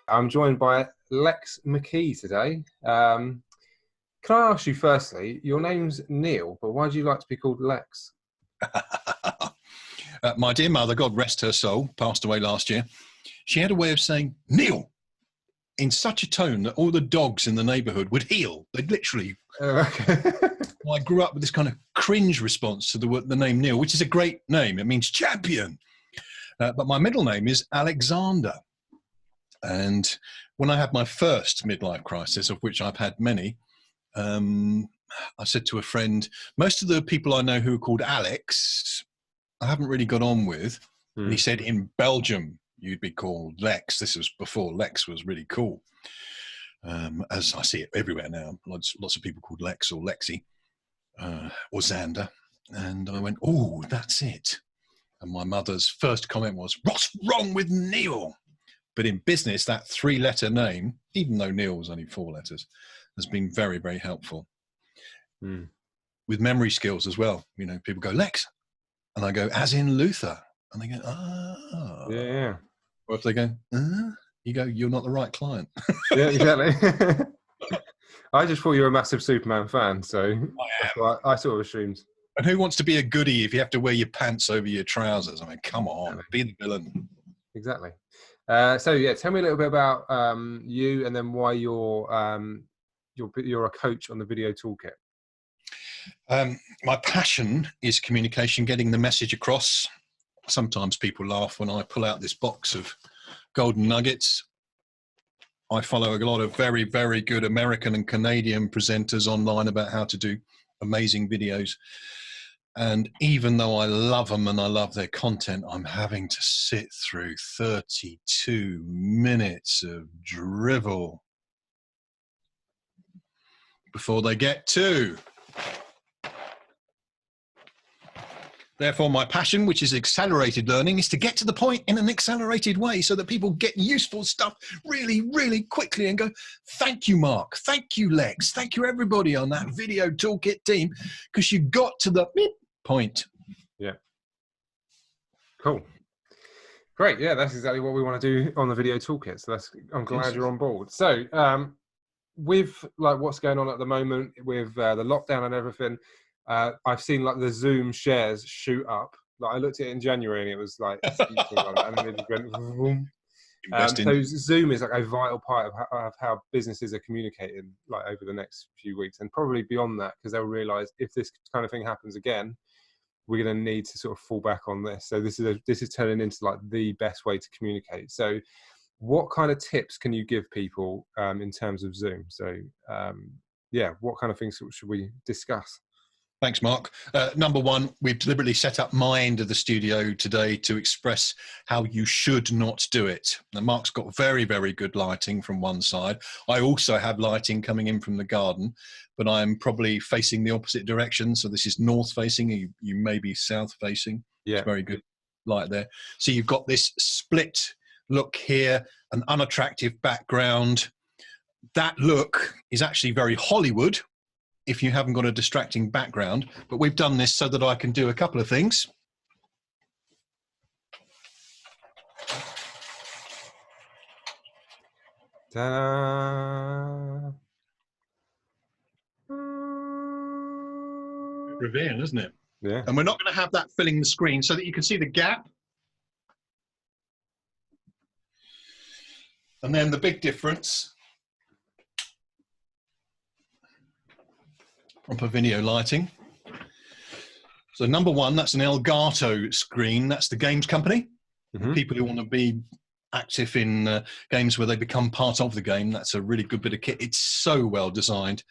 I'm joined by Lex McKee today. Can I ask you firstly, your name's Neil, but why do you like to be called Lex? My dear mother, God rest her soul, passed away last year. She had a way of saying Neil in such a tone that all the dogs in the neighbourhood would heel. They'd literally. Okay. I grew up with this kind of cringe response to the name Neil, which is a great name. It means champion. But my middle name is Alexander. And when I had my first midlife crisis, of which I've had many, I said to a friend, most of the people I know who are called Alex, I haven't really got on with. And he said, in Belgium, you'd be called Lex. This was before Lex was really cool. As I see it everywhere now, lots of people called Lex or Lexi or Xander. And I went, oh, that's it. And my mother's first comment was, what's wrong with Neil? But in business, that 3-letter name, even though Neil was only 4 letters, has been very, very helpful. With memory skills as well. You know, people go, Lex. And I go, as in Luther. And they go, ah. Yeah. Or if they go, you go, you're not the right client. Yeah, exactly. I just thought you were a massive Superman fan, so I sort of assumed. And who wants to be a goodie if you have to wear your pants over your trousers? I mean, come on, be the villain. Exactly. So yeah, tell me a little bit about you, and then why you're a coach on the Video Toolkit. My passion is communication, getting the message across. Sometimes people laugh when I pull out this box of golden nuggets. I follow a lot of very, very good American and Canadian presenters online about how to do amazing videos. And even though I love them and I love their content, I'm having to sit through 32 minutes of drivel before they get to. Therefore, my passion, which is accelerated learning, is to get to the point in an accelerated way so that people get useful stuff really, really quickly and go, thank you, Mark. Thank you, Lex. Thank you, everybody on that Video Toolkit team, because you got to the point. Yeah. Cool. Great. Yeah, that's exactly what we want to do on the Video Toolkit. So I'm glad you're on board. So with like what's going on at the moment with the lockdown and everything, I've seen like the Zoom shares shoot up. Like I looked at it in January and it was like, and then it just went boom. So Zoom is like a vital part of how businesses are communicating like over the next few weeks and probably beyond that, because they'll realize if this kind of thing happens again, we're going to need to sort of fall back on this. So this is turning into like the best way to communicate. So what kind of tips can you give people in terms of Zoom? So yeah, what kind of things should we discuss? Thanks, Mark. Number one, we've deliberately set up my end of the studio today to express how you should not do it. Now, Mark's got very, very good lighting from one side. I also have lighting coming in from the garden, but I'm probably facing the opposite direction. So this is north facing, you may be south facing. Yeah. It's very good light there. So you've got this split look here, an unattractive background. That look is actually very Hollywood if you haven't got a distracting background, but we've done this so that I can do a couple of things. Ta-da! Reveal, isn't it? Yeah. And we're not going to have that filling the screen so that you can see the gap. And then the big difference proper video lighting. So number one, that's an Elgato screen. That's the games company. People who want to be active in games where they become part of the game. That's a really good bit of kit. It's so well designed.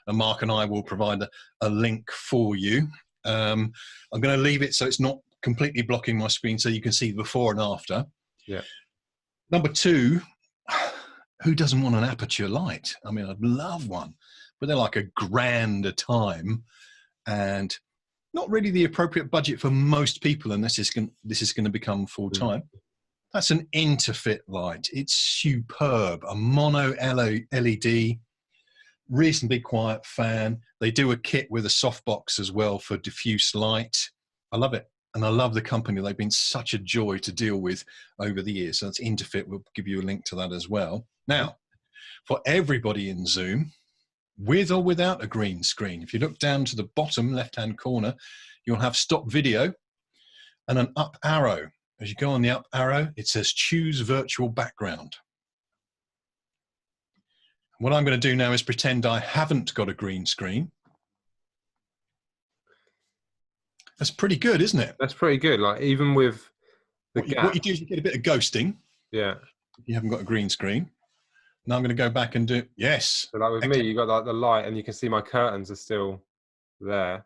And Mark and I will provide a link for you. I'm going to leave it so it's not completely blocking my screen so you can see before and after. Yeah. Number two, who doesn't want an aperture light? I mean, I'd love one, but they're like $1,000 a time and not really the appropriate budget for most people unless this is going to become full time. That's an Interfit light. It's superb, a mono LED, reasonably quiet fan. They do a kit with a softbox as well for diffuse light. I love it. and I love the company. They've been such a joy to deal with over the years. So that's Interfit. We'll give you a link to that as well. Now, for everybody in Zoom, with or without a green screen, if you look down to the bottom left-hand corner, you'll have stop video and an up arrow. As you go on the up arrow, it says choose virtual background. What I'm going to do now is pretend I haven't got a green screen. That's pretty good, isn't it? That's pretty good. Like even with the what you do is you get a bit of ghosting. Yeah. If you haven't got a green screen. Now I'm going to go back and do, yes. So like with me, you got like the light and you can see my curtains are still there.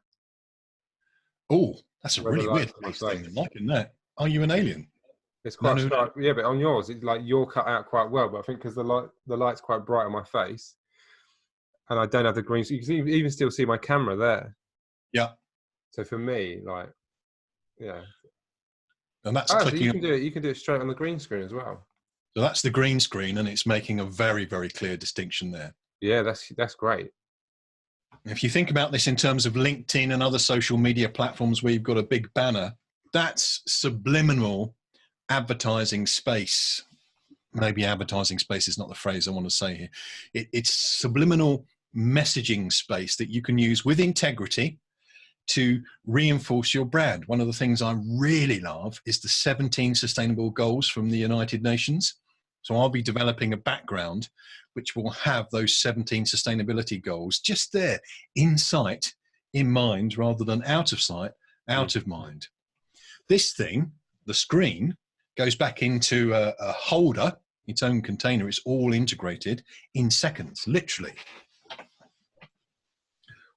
Oh, that's a really weird thing. I'm liking that. Are you an alien? It's quite sharp. Yeah, but on yours, it's like you're cut out quite well. But I think because the light's quite bright on my face, and I don't have the green, so you can even still see my camera there. Yeah. So for me, like, yeah. And that's clicking. So you can do it. You can do it straight on the green screen as well. So that's the green screen, and it's making a very, very clear distinction there. Yeah, that's great. If you think about this in terms of LinkedIn and other social media platforms where you've got a big banner, that's subliminal advertising space. Maybe advertising space is not the phrase I want to say here. It's subliminal messaging space that you can use with integrity to reinforce your brand. One of the things I really love is the 17 sustainable goals from the United Nations. So I'll be developing a background which will have those 17 sustainability goals just there, in sight, in mind, rather than out of sight, out of mind. This thing, the screen, goes back into a holder, its own container. It's all integrated in seconds, literally.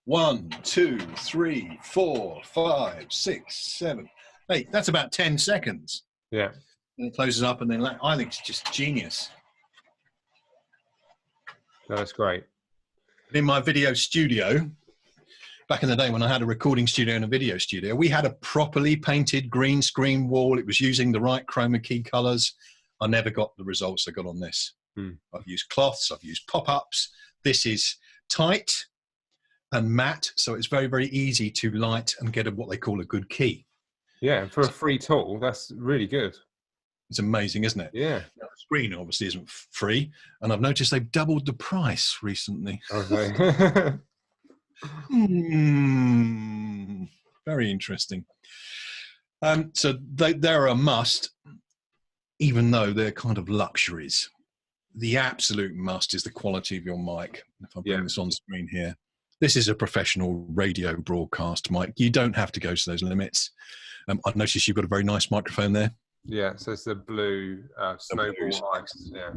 1, 2, 3, 4, 5, 6, 7, 8. That's about 10 seconds. Yeah. And it closes up, and then I think it's just genius. No, that's great. In my video studio, back in the day when I had a recording studio and a video studio, we had a properly painted green screen wall. It was using the right chroma key colors. I never got the results I got on this. I've used cloths, I've used pop-ups. This is tight and matte, so it's very, very easy to light and get what they call a good key. Yeah, and for a free tool, that's really good. It's amazing, isn't it? Yeah. Now, the screen obviously isn't free, and I've noticed they've doubled the price recently. Okay. Very interesting. So they're a must, even though they're kind of luxuries. The absolute must is the quality of your mic. If I bring this on screen here, this is a professional radio broadcast mic. You don't have to go to those limits. I've noticed you've got a very nice microphone there. Yeah, so it's the blue Snowball Ice. Yeah.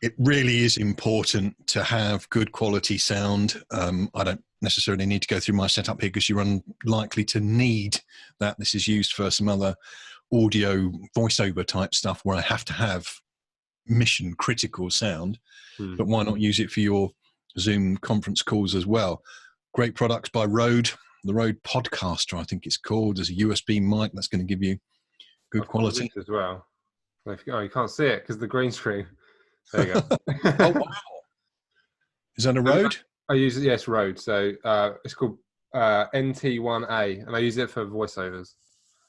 It really is important to have good quality sound. I don't necessarily need to go through my setup here because you're unlikely to need that. This is used for some other audio voiceover type stuff where I have to have mission critical sound. But why not use it for your Zoom conference calls as well? Great products by Rode. The Rode Podcaster, I think it's called. There's a USB mic that's going to give you good quality as well. Oh, you can't see it because the green screen. There you go. Oh, wow. Is that a Rode? I use it, yes, Rode. So it's called NT1A, and I use it for voiceovers.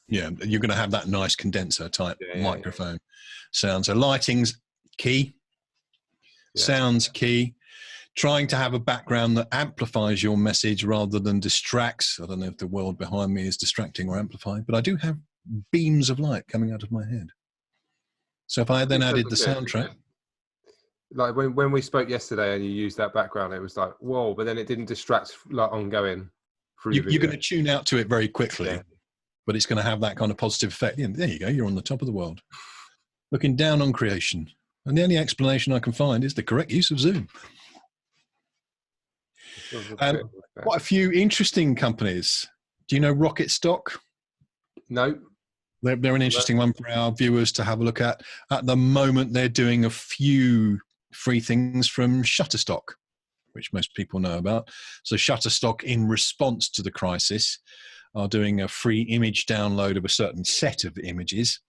Yeah, you're going to have that nice condenser type microphone sound. So lighting's key, sound's key. Trying to have a background that amplifies your message rather than distracts. I don't know if the world behind me is distracting or amplifying, but I do have beams of light coming out of my head. So if I then added the soundtrack. Like when we spoke yesterday and you used that background, it was like, whoa, but then it didn't distract like ongoing. You're going to tune out to it very quickly, but it's going to have that kind of positive effect. Yeah, there you go. You're on the top of the world. Looking down on creation. And the only explanation I can find is the correct use of Zoom. Quite a few interesting companies. Do you know Rocket Stock? No. They're an interesting one for our viewers to have a look at. At the moment, they're doing a few free things from Shutterstock, which most people know about. So Shutterstock, in response to the crisis, are doing a free image download of a certain set of images,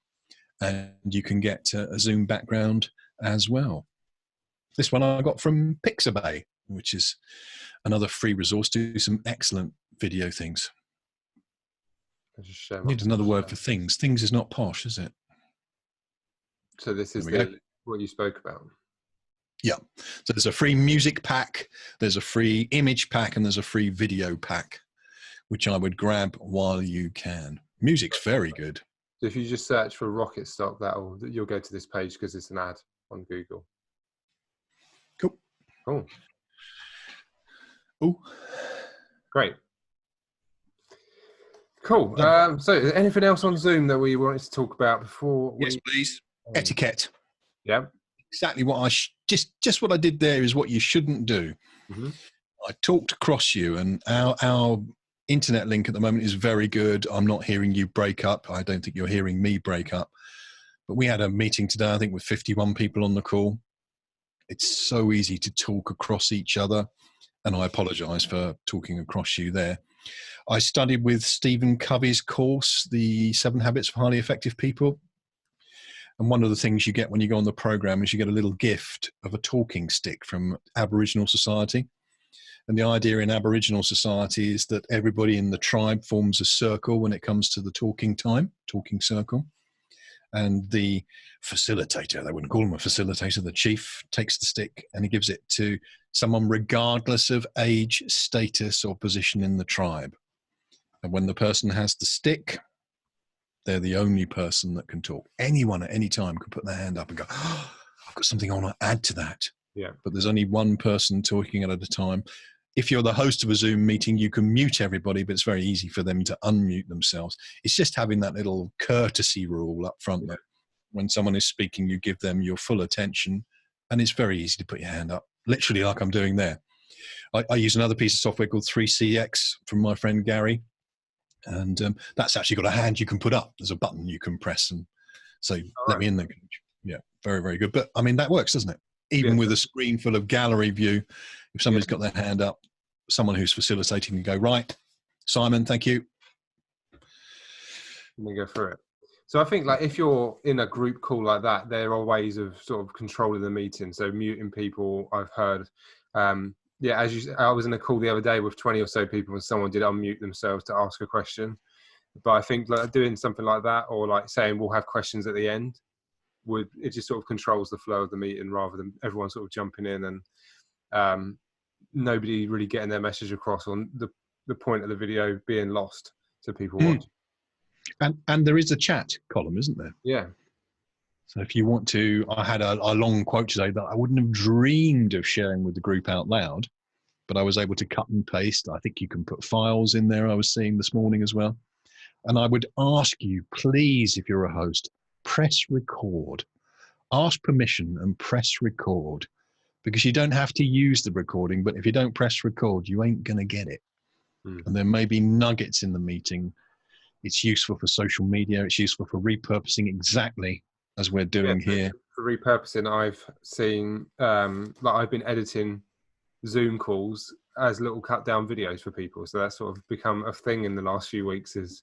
and you can get a Zoom background as well. This one I got from Pixabay, which is another free resource to do some excellent video things. I'll just share I my need another word for things. Things is not posh, is it? So this is what you spoke about. Yeah. So there's a free music pack, there's a free image pack, and there's a free video pack, which I would grab while you can. Music's very good. So if you just search for rocket stock, you'll go to this page because it's an ad on Google. Cool. Cool. Oh, great. Cool. So anything else on Zoom that we wanted to talk about before? Yes, please. Etiquette. Yeah. Exactly what I just what I did there is what you shouldn't do. Mm-hmm. I talked across you, and our internet link at the moment is very good. I'm not hearing you break up. I don't think you're hearing me break up. But we had a meeting today, I think, with 51 people on the call. It's so easy to talk across each other, and I apologize for talking across you there. I studied with Stephen Covey's course, The 7 Habits of Highly Effective People. And one of the things you get when you go on the program is you get a little gift of a talking stick from Aboriginal society. And the idea in Aboriginal society is that everybody in the tribe forms a circle when it comes to the talking circle. And the facilitator, they wouldn't call him a facilitator, the chief takes the stick and he gives it to someone regardless of age, status, or position in the tribe. And when the person has the stick, they're the only person that can talk. Anyone at any time can put their hand up and go, oh, I've got something I want to add to that. Yeah. But there's only one person talking at a time. If you're the host of a Zoom meeting, you can mute everybody, but it's very easy for them to unmute themselves. It's just having that little courtesy rule up front that when someone is speaking, you give them your full attention, and it's very easy to put your hand up, literally like I'm doing there. I use another piece of software called 3CX from my friend Gary. And that's actually got a hand you can put up. There's a button you can press and say, let me in there. Yeah, very, very good. But I mean, that works, doesn't it? Even with a screen full of gallery view, if somebody's got their hand up, someone who's facilitating can go, right, Simon, thank you. Let me go through it. So I think like if you're in a group call like that, there are ways of sort of controlling the meeting. So muting people, I've heard. I was in a call the other day with 20 or so people and someone did unmute themselves to ask a question. But I think like doing something like that, or like saying we'll have questions at the end, it just sort of controls the flow of the meeting rather than everyone sort of jumping in and nobody really getting their message across, on the point of the video being lost to people watching. And there is a chat column, isn't there? Yeah. So if you want to, I had a long quote today that I wouldn't have dreamed of sharing with the group out loud, but I was able to cut and paste. I think you can put files in there, I was seeing this morning as well. And I would ask you, please, if you're a host, press record. Ask permission and press record, because you don't have to use the recording, but if you don't press record, you ain't going to get it. And there may be nuggets in the meeting. It's useful for social media. It's useful for repurposing, exactly as we're doing here. For repurposing, I've seen, like I've been editing Zoom calls as little cut down videos for people. So that's sort of become a thing in the last few weeks, is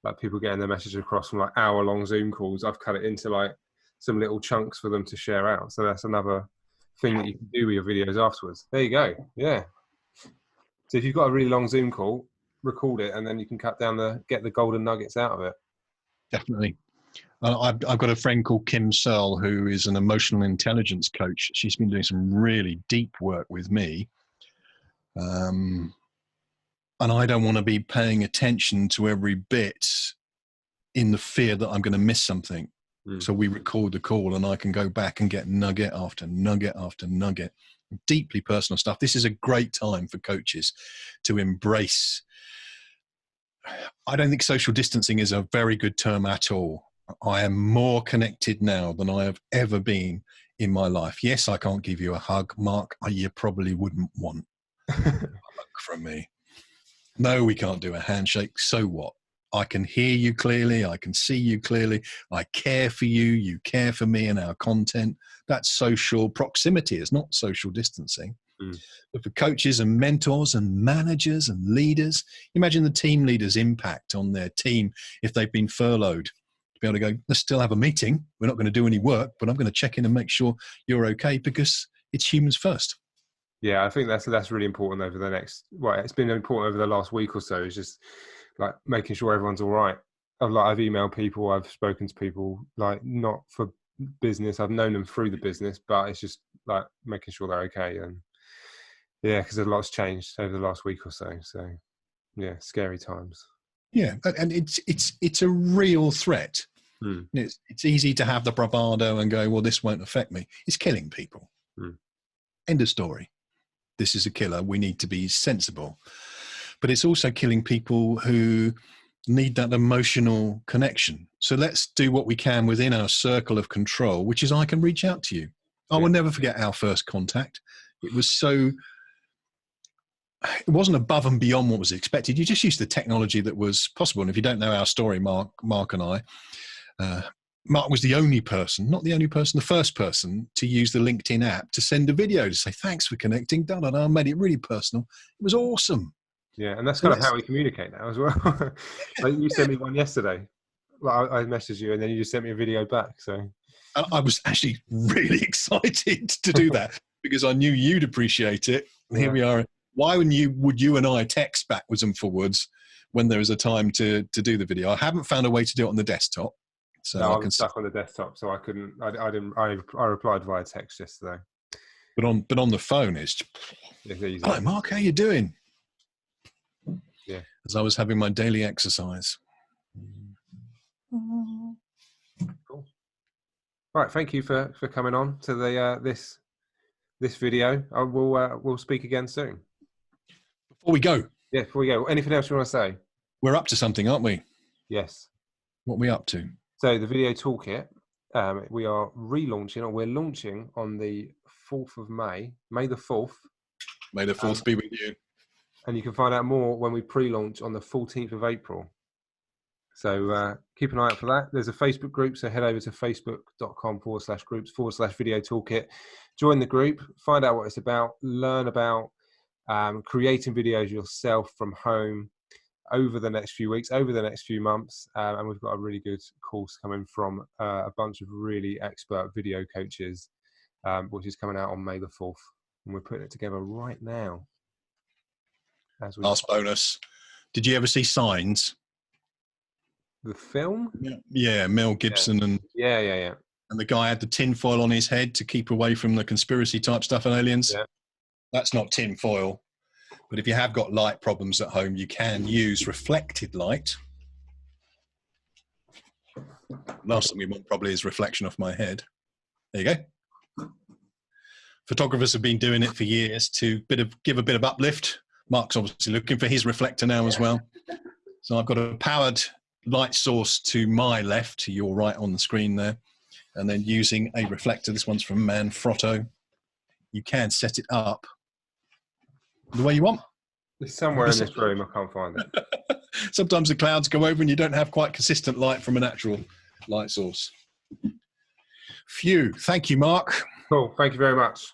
like people getting their message across from like hour-long Zoom calls. I've cut it into like some little chunks for them to share out. So that's another thing that you can do with your videos afterwards. There you go. Yeah. So if you've got a really long Zoom call, record it, and then you can get the golden nuggets out of it. Definitely. I've got a friend called Kim Searle, who is an emotional intelligence coach. She's been doing some really deep work with me. And I don't want to be paying attention to every bit in the fear that I'm going to miss something. So we record the call and I can go back and get nugget after nugget after nugget. Deeply personal stuff. This is a great time for coaches to embrace. I don't think social distancing is a very good term at all. I am more connected now than I have ever been in my life. Yes, I can't give you a hug, Mark. You probably wouldn't want a hug from me. No, we can't do a handshake. So what? I can hear you clearly. I can see you clearly. I care for you. You care for me and our content. That's social proximity. It's not social distancing. But for coaches and mentors and managers and leaders, imagine the team leader's impact on their team if they've been furloughed. To be able to go, let's still have a meeting. We're not going to do any work, but I'm going to check in and make sure you're okay, because it's humans first. Yeah, I think that's really important over the next, it's been important over the last week or so. It's just like making sure everyone's all right. I've emailed people, I've spoken to people, like not for business. I've known them through the business, but it's just like making sure they're okay. And yeah, because a lot's changed over the last week or so. So yeah, scary times. Yeah, and it's a real threat. Mm. It's easy to have the bravado and go, well, this won't affect me. It's killing people. Mm. End of story. This is a killer. We need to be sensible. But it's also killing people who need that emotional connection. So let's do what we can within our circle of control, which is I can reach out to you. I will never forget our first contact. It wasn't above and beyond what was expected. You just used the technology that was possible. And if you don't know our story, Mark and I, Mark was the only person, not the only person, the first person to use the LinkedIn app to send a video to say, thanks for connecting, made it really personal. It was awesome. Yeah, and that's kind of how we communicate now as well. Like you sent me one yesterday. Like I messaged you, and then you just sent me a video back. So I was actually really excited to do that because I knew you'd appreciate it. And here we are. Why would you and I text backwards and forwards when there is a time to do the video? I haven't found a way to do it on the desktop. So no, I'm stuck on the desktop, so I couldn't. I replied via text yesterday. But on the phone, it's hello, Mark. How you doing? Yeah. As I was having my daily exercise. Cool. All right. Thank you for coming on to the this video. We'll speak again soon. Before we go. Yeah. Before we go, anything else you want to say? We're up to something, aren't we? Yes. What are we up to? So the video toolkit, we are relaunching, or we're launching on the 4th of May, May the 4th. May the 4th be with you. And you can find out more when we pre-launch on the 14th of April. So keep an eye out for that. There's a Facebook group, so head over to facebook.com/groups/video toolkit. Join the group, find out what it's about, learn about creating videos yourself from home over the next few weeks, over the next few months. And we've got a really good course coming from a bunch of really expert video coaches, which is coming out on May the 4th. And we're putting it together right now. Last bonus. Did you ever see Signs? The film? Yeah, Mel Gibson and yeah. And the guy had the tin foil on his head to keep away from the conspiracy type stuff and aliens. Yeah. That's not tin foil. But if you have got light problems at home, you can use reflected light. Last thing we want probably is reflection off my head. There you go. Photographers have been doing it for years to give a bit of uplift. Mark's obviously looking for his reflector now as well. So I've got a powered light source to my left, to your right on the screen there, and then using a reflector. This one's from Manfrotto. You can set it up the way you want. It's somewhere in this room. I can't find it. Sometimes the clouds go over and you don't have quite consistent light from a natural light source. Phew. Thank you, Mark. Cool. Thank you very much.